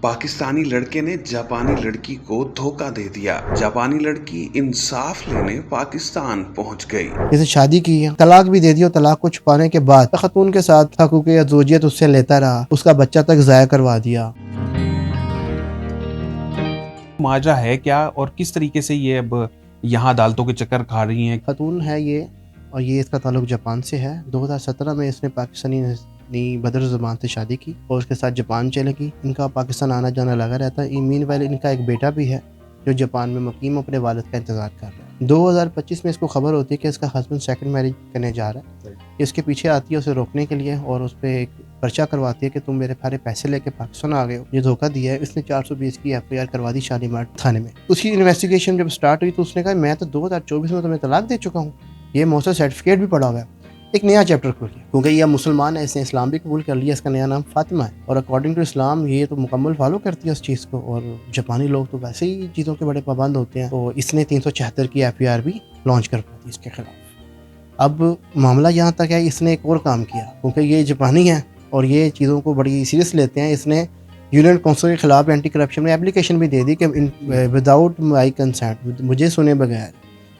पाकिस्तानी लड़के ने जापानी लड़की को धोखा दे दिया। जापानी लड़की इंसाफ लेने पाकिस्तान पहुंच गई। जैसे शादी की है, तलाक भी दे दी और तलाक को छुपाने के बाद खतून के साथ हकूक़ ज़ौजियत उससे लेता रहा, उसका बच्चा तक ज़ाया करवा दिया। माजरा है क्या और किस तरीके से ये अब यहाँ अदालतों के चक्कर खा रही हैं? खतून है ये और ये इसका ताल्लुक जापान से है। 2017 में इसने पाकिस्तानी बदर ज़ुबान से शादी की और उसके साथ जापान चले गई। इनका पाकिस्तान आना जाना लगा रहता है। मीनवाइल इनका एक बेटा भी है जो जापान में मुकीम अपने वालिद का इंतज़ार कर रहा है। 2025 में इसको खबर होती है कि इसका हस्बैंड सेकंड मैरिज करने जा रहा है। इसके पीछे आती है उसे रोकने के लिए और उस पर एक पर्चा करवाती है कि तुम मेरे सारे पैसे लेके पाकिस्तान आ गए हो, ये धोखा दिया है। इसने 420 की FIR करवा दी शालीमार थाने में। उसकी इन्वेस्टिगेशन जब स्टार्ट हुई तो उसने कहा मैं तो 2024 में तुम्हें तलाक दे चुका हूँ, ये मौसर सर्टिफिकेट भी पड़ा हुआ है। एक नया चैप्टर खुल गया क्योंकि यह मुसलमान है, इसने इस्लाम भी कबूल कर लिया। इसका नया नाम फातिमा है और अकॉर्डिंग टू इस्लाम ये तो मुकम्मल फॉलो करती है उस चीज़ को। और जापानी लोग तो वैसे ही चीज़ों के बड़े पाबंद होते हैं। तो इसने 376 की FIR भी लॉन्च कर पाई इसके खिलाफ। अब मामला यहाँ तक है, इसने एक और काम किया क्योंकि ये जापानी है और ये चीज़ों को बड़ी सीरियस लेते हैं। इसने यूनियन काउंसिल के खिलाफ एंटी करप्शन में एप्लीकेशन भी दे दी कि विदाउट माई कंसेंट, मुझे सुने बगैर,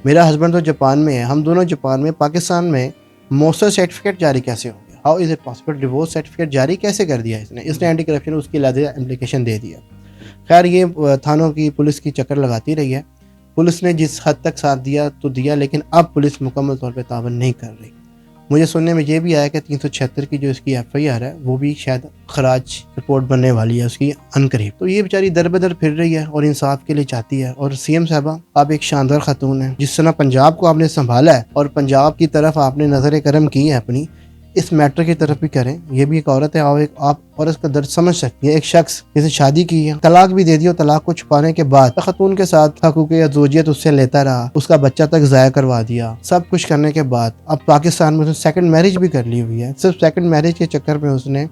मेरा हस्बैंड तो जापान में है, हम दोनों जापान में, पाकिस्तान में मौसर सर्टिफिकेट जारी कैसे हो गया, how is it possible, divorce certificate जारी कैसे कर दिया इसने एंटी करप्शन उसकी लादे एप्लीकेशन दे दिया। खैर ये थानों की पुलिस की चक्कर लगाती रही है। पुलिस ने जिस हद तक साथ दिया तो दिया, लेकिन अब पुलिस मुकम्मल तौर पे तावन नहीं कर रही। मुझे सुनने में ये भी आया कि 376 की जो इसकी FIR है वो भी शायद खराज रिपोर्ट बनने वाली है उसकी अनकरीब। तो ये बेचारी दर बदर फिर रही है और इंसाफ के लिए चाहती है। और CM साहबा आप एक शानदार खातून है, जिस तरह पंजाब को आपने संभाला है और पंजाब की तरफ आपने नजर करम की है अपनी, इस मैटर की तरफ भी करें। ये भी एक औरत है और आप औरत का दर्द समझ सकती है। एक शख्स जिसे शादी की है, तलाक भी दे दी और तलाक को छुपाने के बाद खतून के साथ हकूक़ ज़ौजियत उससे लेता रहा, उसका बच्चा तक ज़ाया करवा दिया। सब कुछ करने के बाद अब पाकिस्तान में उसने सेकंड मैरिज भी कर ली हुई है। सिर्फ सेकंड मैरिज के चक्कर में उसने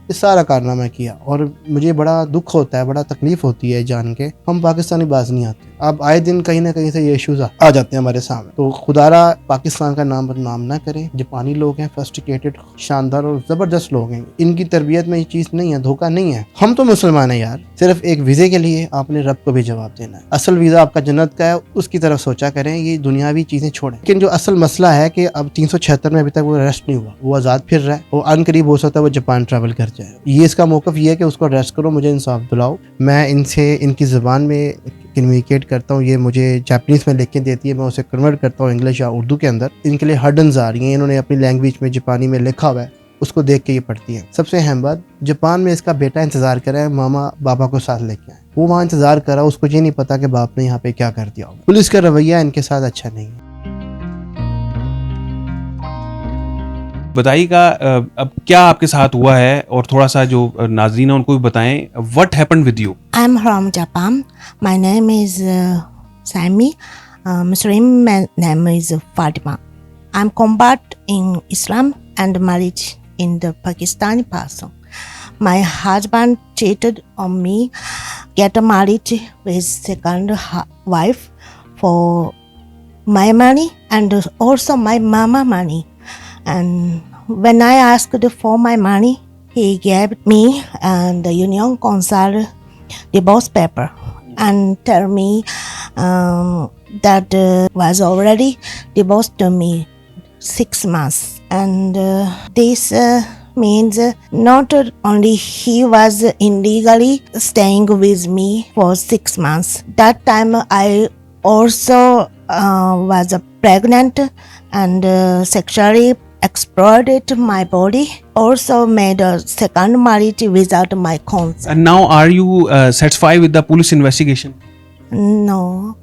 इस सारा कारनामा किया और मुझे बड़ा दुख होता है, बड़ा तकलीफ होती है जान के हम पाकिस्तानी बाज नहीं आते। अब आए दिन कहीं ना कहीं से ये इश्यूज आ जाते हैं हमारे सामने। तो खुदारा पाकिस्तान का नाम बदनाम ना करें। जापानी लोग हैं, सोफिस्टिकेटेड, शानदार और ज़बरदस्त लोग हैं। इनकी तरबियत में ये चीज़ नहीं है, धोखा नहीं है। हम तो मुसलमान हैं यार, सिर्फ एक वीज़े के लिए आपने रब को भी जवाब देना है। असल वीज़ा आपका जन्नत का है, उसकी तरफ सोचा करें, ये दुनियावी चीज़ें छोड़ें। लेकिन जो असल मसला है कि अब 376 में अभी तक वो अरेस्ट नहीं हुआ, वो आज़ाद फिर रहा है, वो अनकरीब हो सकता है वो जापान ट्रैवल कर जाए। ये इसका मौक़िफ़ ये है कि उसको अरेस्ट करो, मुझे इंसाफ दिलाओ। मैं इनसे इनकी ज़बान में कम्युनिकेट करता हूँ, ये मुझे जापानीज़ में लिख के देती है, मैं उसे कन्वर्ट करता हूँ इंग्लिश या उर्दू के अंदर। इनके लिए हर्डन्स आ रही हैं, इन्होंने अपनी लैंग्वेज में जापानी में लिखा हुआ है, उसको देख के ये पढ़ती है। सबसे अहम बात, जापान में इसका बेटा इंतज़ार कर रहा है, मामा बाबा को साथ लेके आए। वो वहाँ इंतज़ार कर रहा, उसको ये नहीं पता कि बाप ने यहाँ पे क्या कर दिया होगा। पुलिस का रवैया इनके साथ अच्छा नहीं है। बताइएगा अब क्या आपके साथ हुआ है और थोड़ा सा जो नाज़रीन है उनको भी बताएं, what happened with you? I am from Japan, my name is Sami, Muslim name is Fatima. I'm convert in Islam and married in the Pakistani person. My husband cheated on me, get married with second wife for my money and also my mama money. And when I asked for my money, he gave me and the union council divorce paper and tell me that was already divorced to me 6 months. And this means not only he was illegally staying with me for 6 months. That time I also was pregnant and sexually exploited my body, also made a second marriage without my consent. And now are you satisfied with the police investigation? No,